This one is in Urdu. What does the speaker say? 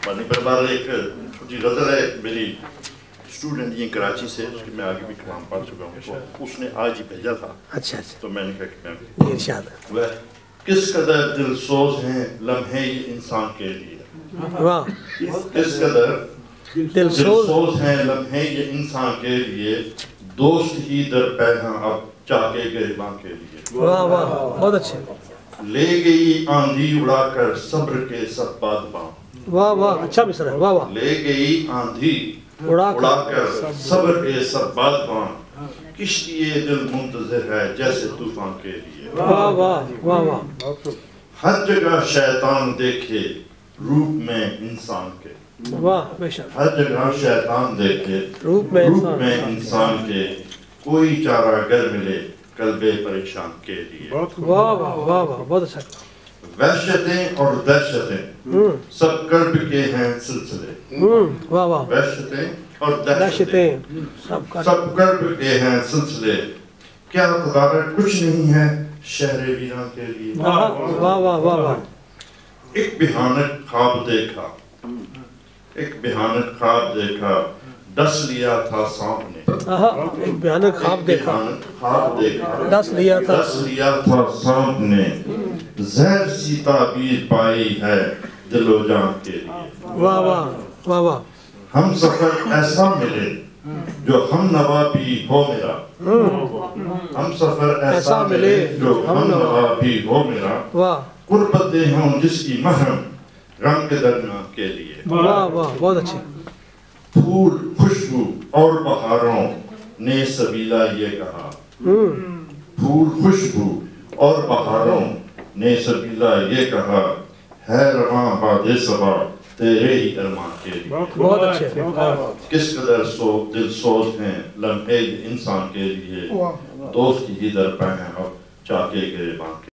پانی پر بار ایک چھوٹی غزل ہے میری اسٹوڈنٹ یہ کراچی سے، اس کی میں آگے بھی کلام پڑھ چکا ہوں، تو اس نے آج ہی بھیجا تھا، اچھا تو میں نے کہا کہ میں ارشاد وہ کس قدر دل سوز ہیں لمحے یہ انسان کے لیے، واہ کس قدر دل سوز ہیں لمحے یہ انسان کے لیے، دوست ہی در پہ ہیں اب چاہے گریباں کے لیے، واہ واہ بہت اچھے، لے گئی آندھی اڑا کر صبر کے سب بادباں، واہ واہ اچھا مصرع ہے، واہ واہ لے گئی آندھی اڑا اڑا کر صبر کے سب بادباں، کشتی دل منتظر ہے جیسے طوفان کے لیے، واہ واہ واہ واہ ہر جگہ شیطان دیکھے روپ میں انسان کے، واہ بے شک، ہر جگہ شیطان دیکھے روپ میں انسان کے، کوئی چارہ گر ملے قلب پریشان کے لیے، واہ واہ واہ واہ بہت اچھا، وحشتیں اور دہشتیں سب کرب کے ہیں سلسلے، واہ واہ وحشتیں اور دہشتیں دہشتیں سب سب کرب کے ہیں سلسلے، کیا تدارک کچھ نہیں ہے شہر ویران کے لیے، واہ واہ واہ واہ ایک بھیانک خواب دیکھا، ایک بھیانک خواب دیکھا، ڈس لیا تھا سانپ نے، ایک بھیانک خواب دیکھا، خواب دیکھا، ڈس لیا تھا سانپ نے، زہر سی تعبیر پائی ہے دل و جان کے لیے، واہ واہ واہ واہ ہم سفر ایسا ملے جو ہم نوا بھی ہو میرا، ہم سفر ایسا ملے جو ہم نوا بھی ہو میرا، واہ قربتیں ہوں جس کی محرم غم کے درمیان کے لیے، واہ واہ بہت اچھے، پھول خوشبو اور بہاروں نے سبیلا یہ کہا، پھول خوشبو اور بہاروں نے سبیلا یہ کہا، ہے رواں باد صبا تیرے ہی ارمان کے لیے، بہت اچھے، کس قدر دل سوز ہیں لمحے انسان کے لیے، دوست ہی در پہ ہیں اب چاہے گریباں کے